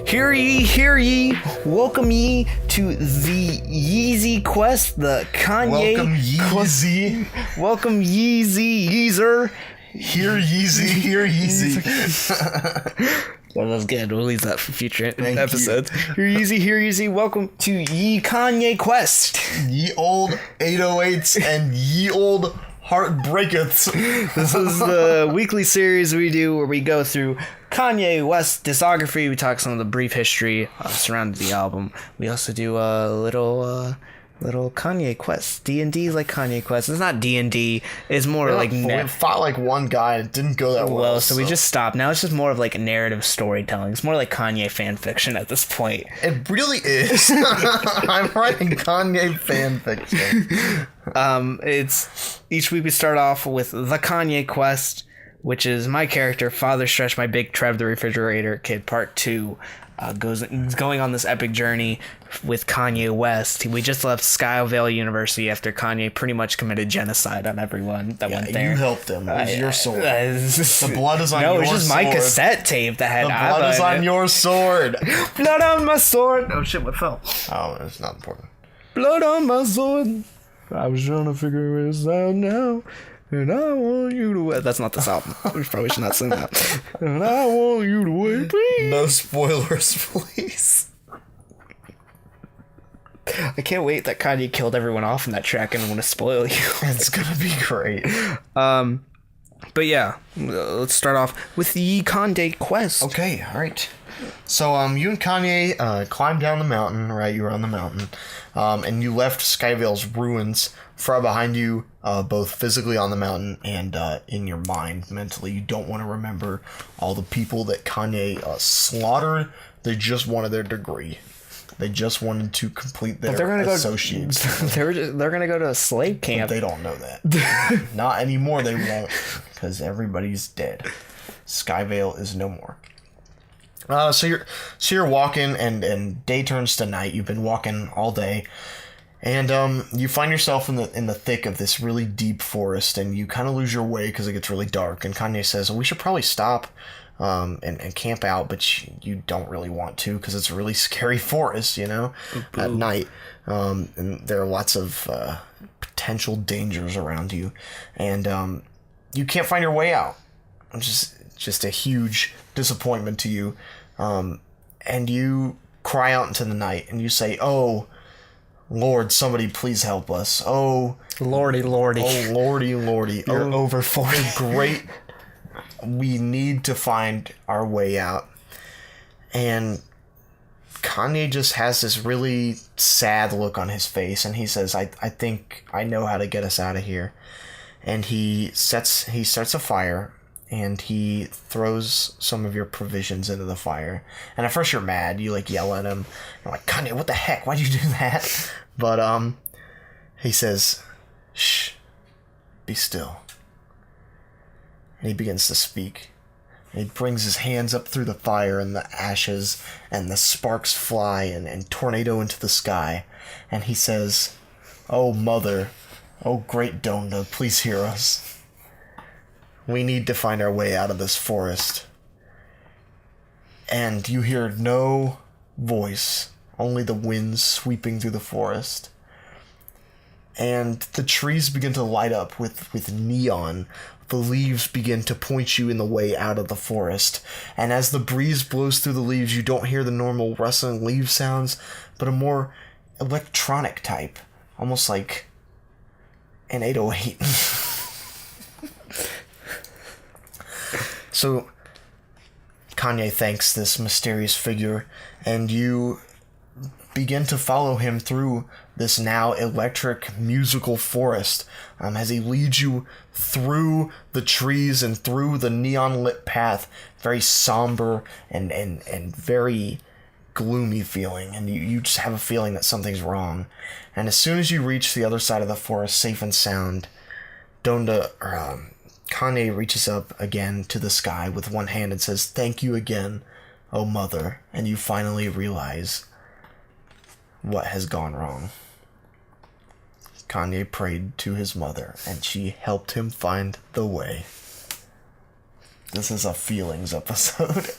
Hear ye, welcome ye to the Yeezy quest, the Kanye Welcome Yeezy. Welcome Yeezer. Hear Yeezy. Well, that's good. We'll leave that for future Thank episodes. Hear Yeezy. Welcome to Ye Kanye quest. Ye old 808s and ye old Heartbreakers. This is the weekly series we do where we go through Kanye West discography. We talk some of the brief history surrounding the album. We also do a little Kanye quest. D&D like Kanye quest. It's not D&D. It's more like we fought like one guy and it didn't go that well. So we just stopped. Now it's just more of like narrative storytelling. It's more like Kanye fan fiction at this point. It really is. I'm writing Kanye fan fiction. It's each week we start off with the Kanye quest, which is my character, Father Stretch, my big Trev the Refrigerator Kid, part 2. Going on this epic journey with Kanye West. We just left Skyvale University after Kanye pretty much committed genocide on everyone that went there. You helped him. It was your sword. The blood is on your sword. No, it was just sword. my cassette tape that had the blood is on your sword. Blood on my sword. Oh shit, what fell? Oh, it's not important. Blood on my sword. I was trying to figure this out now. And I want you to wait. That's not this album. We probably should not sing that. And I want you to wait, please. No spoilers, please. I can't wait that Kanye killed everyone off in that track and I want to spoil you. It's gonna be great. But yeah, let's start off with the Kanye quest. Okay, all right. So you and Kanye climbed down the mountain, right? You were on the mountain, and you left Skyvale's ruins far behind you, both physically on the mountain and in your mind, mentally. You don't want to remember all the people that Kanye slaughtered. They just wanted their degree. They just wanted to complete their associates. They're gonna go to a slave camp. But they don't know that. Not anymore. They won't, because everybody's dead. Skyvale is no more. So you're walking, and day turns to night. You've been walking all day, and you find yourself in the thick of this really deep forest, and you kind of lose your way because it gets really dark. And Kanye says, "We should probably stop and camp out," but you don't really want to because it's a really scary forest, at night. And there are lots of potential dangers around you, and you can't find your way out. It's just a huge disappointment to you. And you cry out into the night and you say, "Oh, Lord, somebody please help us. Oh, Lordy. Oh, Lordy. You're over 40. Great. We need to find our way out." And Kanye just has this really sad look on his face, and he says, I think I know how to get us out of here. And he starts a fire, and he throws some of your provisions into the fire. And at first you're mad. You yell at him. You're like, "Kanye, what the heck? Why'd you do that?" But he says, "Shh, be still." And he begins to speak. And he brings his hands up through the fire and the ashes, and the sparks fly and tornado into the sky. And he says, "Oh, Mother, oh, great Donda, please hear us. We need to find our way out of this forest." And you hear no voice, only the wind sweeping through the forest. And the trees begin to light up with neon. The leaves begin to point you in the way out of the forest. And as the breeze blows through the leaves, you don't hear the normal rustling leaf sounds, but a more electronic type, almost like an 808. So Kanye thanks this mysterious figure, and you begin to follow him through this now electric musical forest, as he leads you through the trees and through the neon lit path, very somber and very gloomy feeling, and you just have a feeling that something's wrong. And as soon as you reach the other side of the forest safe and sound, Kanye reaches up again to the sky with one hand and says, "Thank you again, oh Mother," and you finally realize what has gone wrong. Kanye prayed to his mother, and she helped him find the way. This is a feelings episode.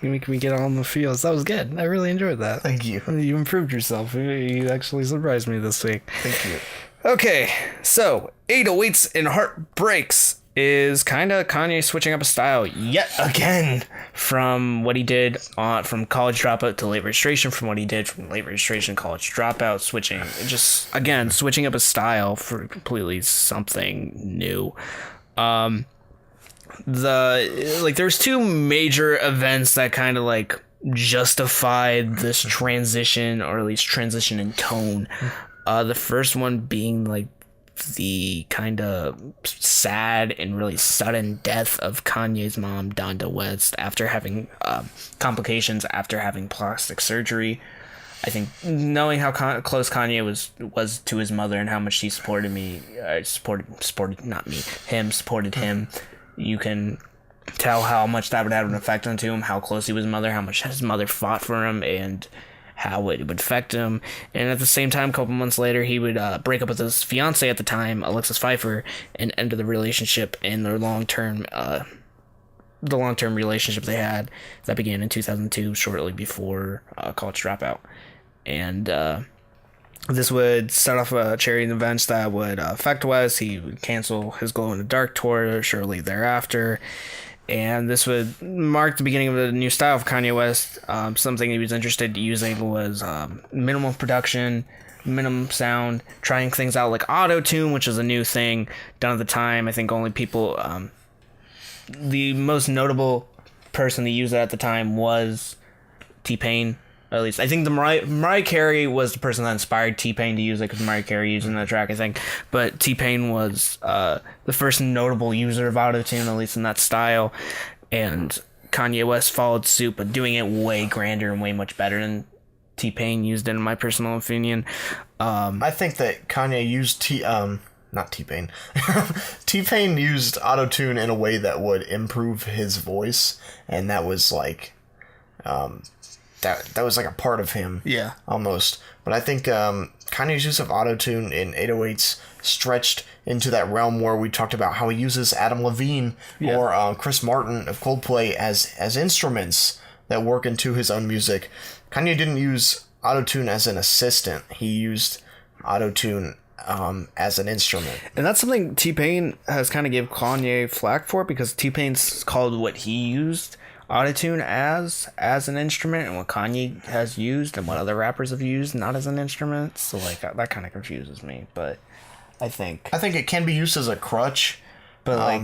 You make me get on the feels. That was good. I really enjoyed that. Thank you. You improved yourself. You actually surprised me this week. Thank you. Okay, so 808s and Heartbreaks is kind of Kanye switching up his style yet again from what he did from College Dropout to Late Registration, from what he did from Late Registration to College Dropout, switching up his style for completely something new. There's two major events that kind of like justified this transition, or at least transition in tone. The first one being like the kind of sad and really sudden death of Kanye's mom, Donda West, after having complications after having plastic surgery. I think knowing how close Kanye was to his mother and how much he supported him, you can tell how much that would have an effect on him, how close he was to his mother, how much his mother fought for him, and how it would affect him. And at the same time, a couple months later, he would break up with his fiance at the time, Alexis Pfeiffer, and end the relationship and their long-term relationship they had that began in 2002, shortly before College Dropout. And this would set off a cherry in events that would affect West. He would cancel his Glow in the Dark tour shortly thereafter. And this would mark the beginning of a new style of Kanye West. Something he was interested in using was minimal production, minimum sound, trying things out like auto-tune, which is a new thing done at the time. I think only people... the most notable person to use it at the time was T-Pain. At least I think the Mariah Carey was the person that inspired T-Pain to use it, because Mariah Carey used it in that track, I think. But T-Pain was the first notable user of auto-tune, at least in that style. And Kanye West followed suit, but doing it way grander and way much better than T-Pain used it, in my personal opinion. I think that Kanye used not T-Pain. T-Pain used auto-tune in a way that would improve his voice, and that was like that was like a part of him. Yeah. Almost. But I think Kanye's use of auto-tune in 808s stretched into that realm where we talked about how he uses Adam Levine or Chris Martin of Coldplay as instruments that work into his own music. Kanye didn't use auto-tune as an assistant. He used auto-tune as an instrument. And that's something T-Pain has kind of gave Kanye flack for, because T-Pain's called what he used autotune as an instrument, and what Kanye has used and what other rappers have used not as an instrument. So like that kind of confuses me. But I think it can be used as a crutch. But I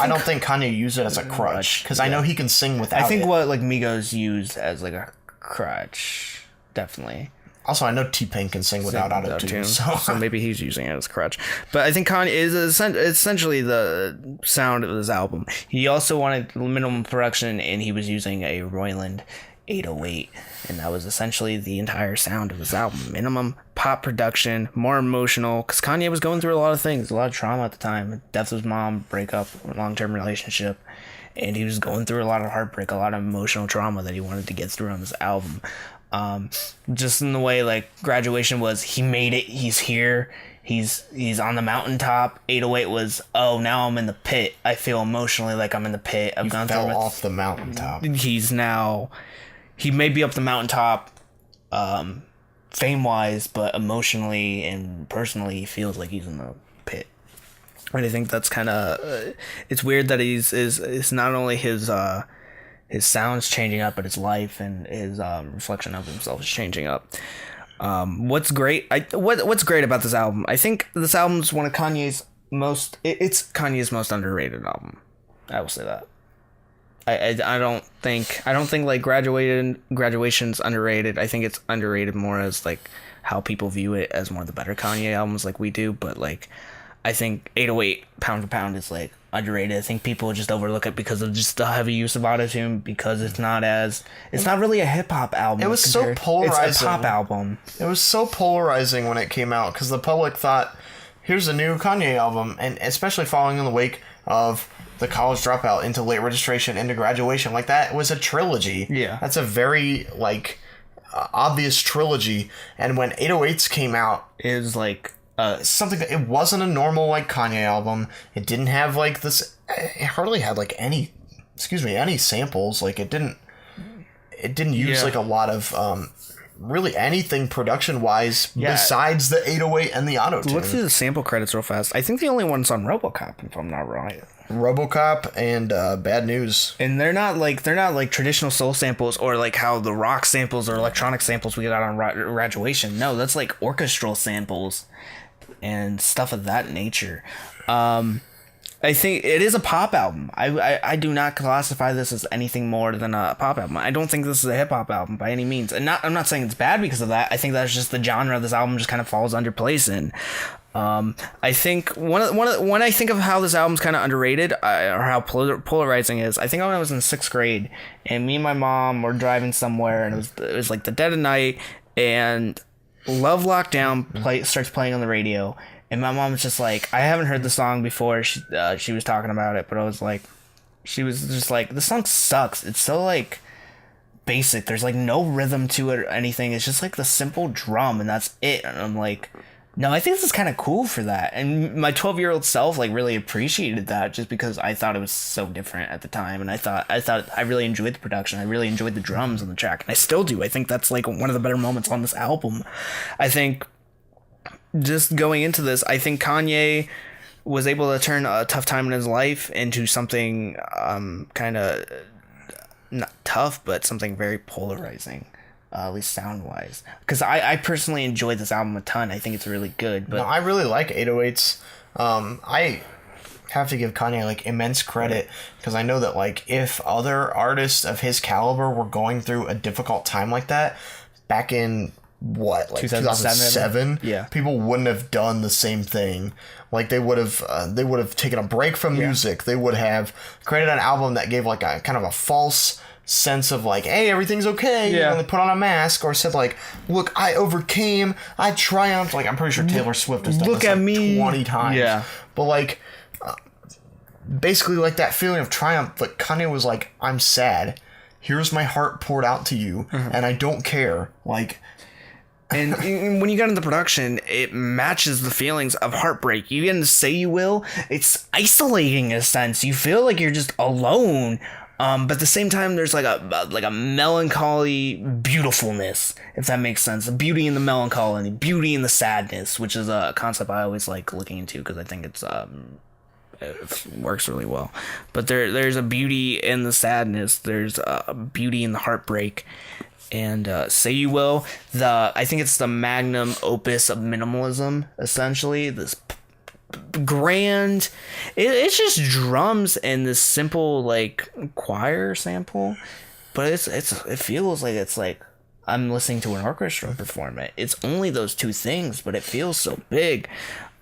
don't think Kanye used it as a crutch, because I know he can sing without it. I think what like Migos used as like a crutch, definitely. Also, I know T-Pain can sing without auto-tune, so maybe he's using it as a crutch. But I think Kanye is essentially the sound of his album. He also wanted minimum production, and he was using a Royland 808, and that was essentially the entire sound of his album. Minimum pop production, more emotional, because Kanye was going through a lot of things, a lot of trauma at the time. Death of his mom, breakup, long-term relationship, and he was going through a lot of heartbreak, a lot of emotional trauma that he wanted to get through on this album. Just in the way like Graduation was, he made it, he's here, he's on the mountaintop. 808 was, oh, now I'm in the pit, I feel emotionally like I'm in the pit, I've gone through off the mountaintop. He may be up the mountaintop fame wise, but emotionally and personally he feels like he's in the pit. And I think that's kind of it's weird that it's not only his sound's changing up, but his life and his reflection of himself is changing up. What's great about this album? I think this album's one of Kanye's most. It's Kanye's most underrated album. I will say that. I don't think like Graduation's underrated. I think it's underrated more as like how people view it as one of the better Kanye albums, like we do. But like, I think 808 Pound for Pound is like underrated. I think people just overlook it because of just the heavy use of autotune, because it's not really a hip hop album. It was so polarizing. It's a pop album. It was so polarizing when it came out, because the public thought, here's a new Kanye album, and especially following in the wake of the College Dropout into Late Registration into Graduation, like that was a trilogy. Yeah, that's a very like obvious trilogy. And when 808s came out, it was like something that it wasn't a normal like Kanye album. It didn't have like this. It hardly had like any samples. Like it didn't use like a lot of really anything production wise besides the 808 and the auto tune. Let's do the sample credits real fast. I think the only one's on Robocop, if I'm not wrong. Robocop and Bad News. And they're not like traditional soul samples or like how the rock samples or electronic samples we got on Graduation. No, that's like orchestral samples and stuff of that nature. I think it is a pop album. I do not classify this as anything more than a pop album. I don't think this is a hip hop album by any means. And I'm not saying it's bad because of that. I think that's just the genre this album just kind of falls under place in. I think when I think of how this album's kind of underrated or how polarizing it is, I think when I was in 6th grade and me and my mom were driving somewhere and it was like the dead of night and Love Lockdown starts playing on the radio. And my mom was just like, I haven't heard the song before. She was talking about it, but she was just like, the song sucks. It's so like basic. There's like no rhythm to it or anything. It's just like the simple drum and that's it. And I'm like, no, I think this is kind of cool for that. And my 12-year-old self like really appreciated that just because I thought it was so different at the time. And I thought I really enjoyed the production. I really enjoyed the drums on the track. And I still do. I think that's like one of the better moments on this album. I think just going into this, I think Kanye was able to turn a tough time in his life into something kind of not tough, but something very polarizing, at least sound-wise. Because I personally enjoyed this album a ton. I think it's really good. But no, I really like 808s. I have to give Kanye like immense credit because I know that like if other artists of his caliber were going through a difficult time like that back in 2007, yeah, people wouldn't have done the same thing. Like they would have taken a break from music. They would have created an album that gave like a kind of a false sense of like, hey, everything's okay. Yeah. And they put on a mask or said like, look, I overcame, I triumphed. Like I'm pretty sure Taylor Swift has done look this at like me 20 times. Yeah. But like basically like that feeling of triumph, but Kanye was like, I'm sad. Here's my heart poured out to you and I don't care. Like and when you get into production, it matches the feelings of heartbreak. You get into Say You Will, it's isolating in a sense. You feel like you're just alone. But at the same time, there's like a melancholy beautifulness, if that makes sense. The beauty in the melancholy and the beauty in the sadness, which is a concept I always like looking into because I think it works really well. But there's a beauty in the sadness. There's a beauty in the heartbreak. And Say You Will, I think it's the magnum opus of minimalism, essentially. This grand, it's just drums and this simple like choir sample, but it feels like it's like I'm listening to an orchestra perform it. It's only those two things, but it feels so big.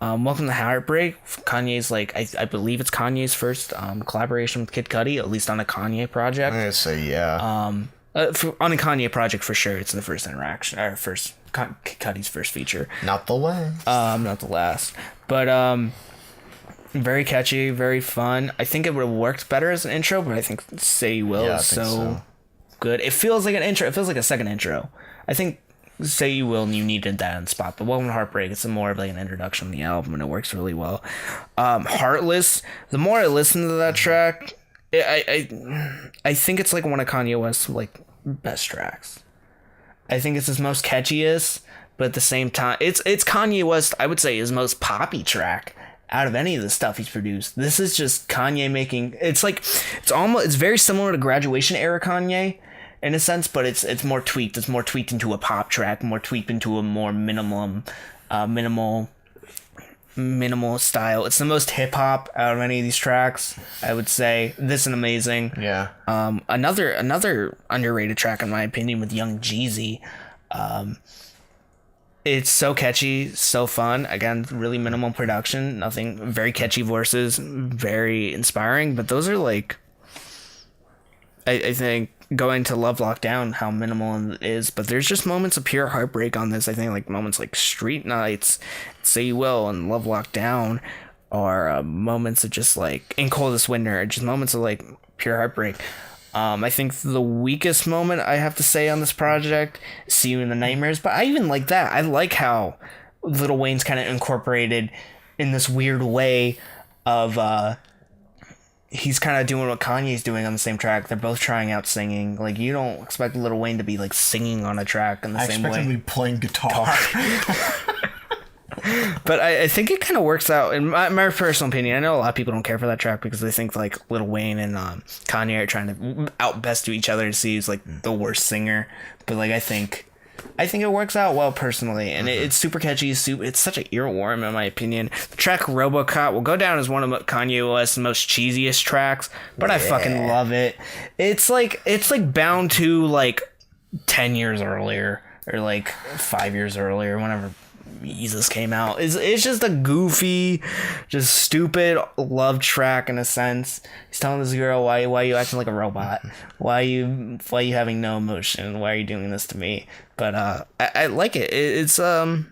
Welcome to Heartbreak. Kanye's like I believe it's Kanye's first collaboration with Kid Cudi, at least on a Kanye project. I'm gonna say yeah. On a Kanye project for sure, it's the first interaction or Cudi's first feature. Not the last. Not the last, but very catchy, very fun. I think it would have worked better as an intro, but I think Say You Will is so good. It feels like an intro. It feels like a second intro. I think Say You Will, you needed that in spot, but Welcome to Heartbreak, it's more of like an introduction to the album, and it works really well. Heartless. The more I listen to that track, I think it's like one of Kanye West's like best tracks. I think it's his most catchiest, but at the same time, it's Kanye West, I would say, his most poppy track out of any of the stuff he's produced. This is just Kanye making. It's very similar to Graduation era Kanye in a sense, but it's more tweaked. It's more tweaked into a pop track, more tweaked into a more minimal style. It's the most hip hop out of any of these tracks, I would say. This and Amazing. Yeah. Another underrated track in my opinion with Young Jeezy. It's so catchy, so fun. Again, really minimal production, nothing, very catchy verses, very inspiring. But those are like, I think going to Love Lockdown, how minimal it is. But there's just moments of pure heartbreak on this. I think like moments like Street Nights, Say You Will, and Love Lockdown are moments of just like, in Coldest Winter, just moments of like pure heartbreak. I think the weakest moment I have to say on this project, See You in the Nightmares, but I even like that. I like how Lil Wayne's kind of incorporated in this weird way of he's kind of doing what Kanye's doing on the same track. They're both trying out singing. Like, you don't expect Lil Wayne to be like singing on a track in the same way. I expect him to be playing guitar. But I think it kind of works out, in my personal opinion. I know a lot of people don't care for that track because they think like Lil Wayne and Kanye are trying to outbest to each other to see who's like the worst singer. But like I think it works out well personally, and it's super catchy. It's such an earworm in my opinion. The track Robocop will go down as one of Kanye West's most cheesiest tracks, but I fucking love it. It's like bound to like 10 years earlier or like 5 years earlier, whenever Jesus came out. It's just a goofy, just stupid love track in a sense. He's telling this girl, why are you acting like a robot? Why are you having no emotion? Why are you doing this to me? But I like it. It's almost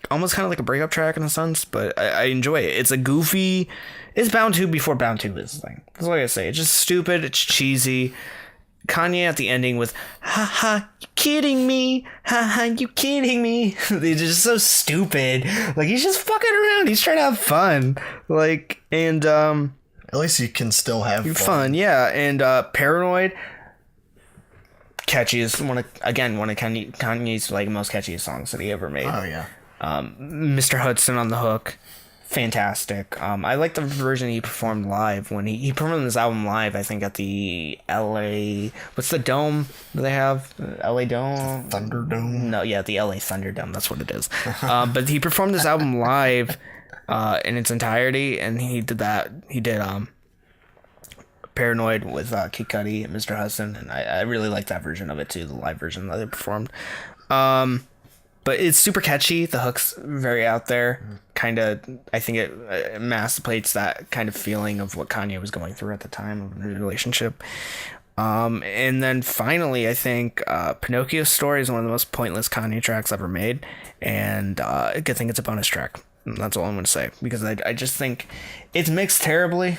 kind of like a breakup track in a sense, but I enjoy it. It's a goofy. It's Bound 2 before Bound 2 is the thing. That's what I say. It's just stupid. It's cheesy. Kanye at the ending with, ha ha, you kidding me? Ha ha, you kidding me? They're just so stupid. Like, he's just fucking around. He's trying to have fun. Like, and, at least you can still have fun. Yeah. And, Paranoid, catchiest, one of Kanye's, like, most catchiest songs that he ever made. Oh, yeah. Mr. Hudson on the hook. Fantastic. I like the version he performed live when he performed this album live, I think at the LA, what's the dome that they have? LA Dome? Thunderdome? No, yeah, the LA Thunderdome, that's what it is. But he performed this album live in its entirety, and he did Paranoid with Kid Cudi and Mr. Hudson, and I really like that version of it too, the live version that they performed. But it's super catchy. The hook's very out there. Kind of, I think it emancipates that kind of feeling of what Kanye was going through at the time of the relationship. And then finally, I think Pinocchio's Story is one of the most pointless Kanye tracks ever made. And a good thing it's a bonus track. That's all I'm going to say. Because I just think it's mixed terribly.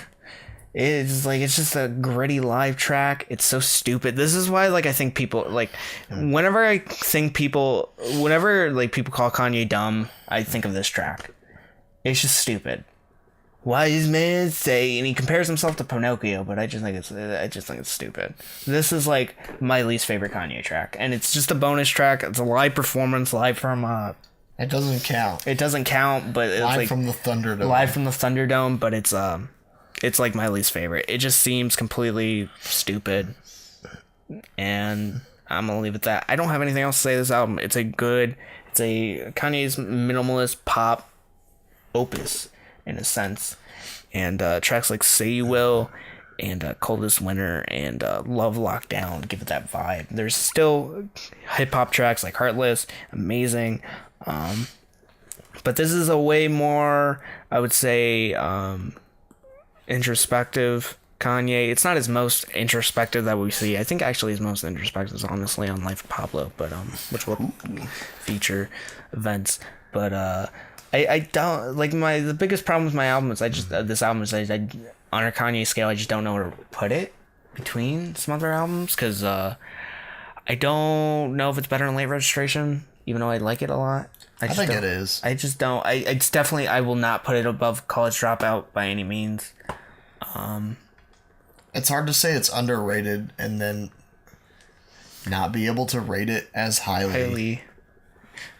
It's just a gritty live track. It's so stupid. This is why, like, I think people, like, whenever people call Kanye dumb, I think of this track. It's just stupid. Wise man say, and he compares himself to Pinocchio, but I just think it's stupid. This is like my least favorite Kanye track, and it's just a bonus track. It's a live performance, live from It doesn't count. It doesn't count, but it's live from the Thunderdome. Live from the Thunderdome, but it's like my least favorite. It just seems completely stupid, and I'm gonna leave it at that. I don't have anything else to say this album. It's a Kanye's minimalist pop opus in a sense, and tracks like Say You Will and Coldest Winter and Love Lockdown give it that vibe. There's still hip hop tracks like Heartless, amazing, but this is a way more, I would say, introspective Kanye. It's not his most introspective that we see. I think actually his most introspective is honestly on Life of Pablo, but which will feature events. But I don't like the biggest problem with my album is this album is I on a Kanye scale I just don't know where to put it between some other albums, because I don't know if it's better than Late Registration, even though I like it a lot. I think it is. I just don't. It's definitely, I will not put it above College Dropout by any means. It's hard to say it's underrated and then not be able to rate it as highly.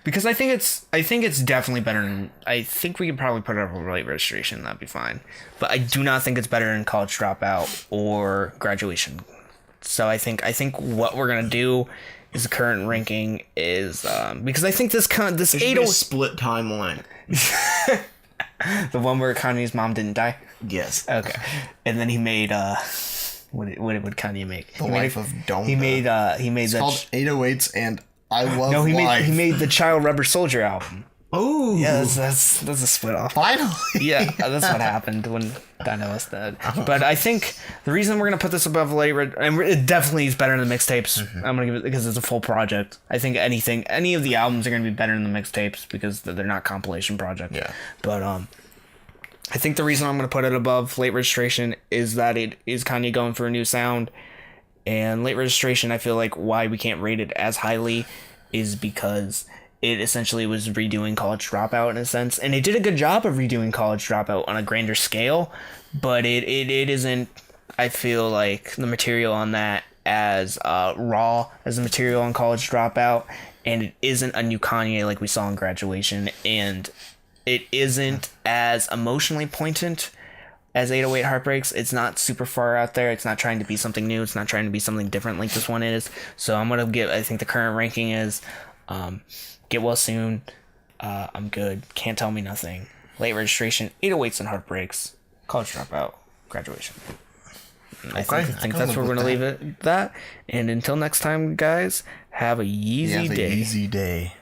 Because I think it's definitely better than, I think we could probably put it up with Late Registration, that'd be fine. But I do not think it's better than College Dropout or Graduation. So I think what we're gonna do is the current ranking is because I think this 808 split timeline. The one where Kanye's mom didn't die. Yes. Okay. And then he made what would Kanye make? The Life of Donda. He made it's called 808s and I Love No, he Life. made the Child Rubber Soldier album. Oh. Yeah, that's a split off. Finally. Yeah, that's what happened when Dino was dead. But I think the reason we're gonna put this above and it definitely is better than the mixtapes. I'm gonna give it because it's a full project. I think any of the albums are gonna be better than the mixtapes because they're not compilation projects. Yeah. But I think the reason I'm gonna put it above Late Registration is that it is Kanye going for a new sound, and Late Registration, I feel like why we can't rate it as highly is because it essentially was redoing College Dropout in a sense, and it did a good job of redoing College Dropout on a grander scale, but it isn't, I feel like, the material on that as raw as the material on College Dropout, and it isn't a new Kanye like we saw in Graduation, and it isn't as emotionally poignant as 808 Heartbreaks. It's not super far out there. It's not trying to be something new. It's not trying to be something different like this one is. So I'm going to give, I think the current ranking is Get Well Soon, I'm Good, Can't Tell Me Nothing, Late Registration, 808s and Heartbreaks, College Dropout, Graduation. I think that's where we're going to leave it at that. And until next time, guys, have a Yeezy day. Easy day.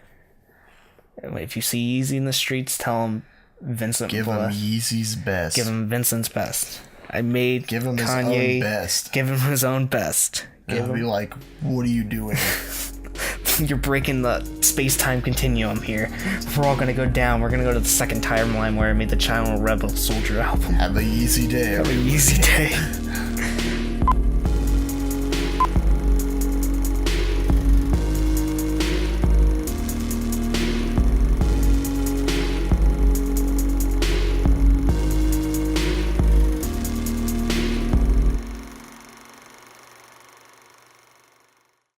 If you see Yeezy in the streets, tell him Vincent. Give him Yeezy's best. Give him Vincent's best. I made Give him Kanye his own best. Give him his own best. He'll be like, what are you doing? You're breaking the space-time continuum here. We're all gonna go down. We're gonna go to the second timeline where I made the China Rebel Soldier album. Have a Yeezy day. Have a Yeezy day.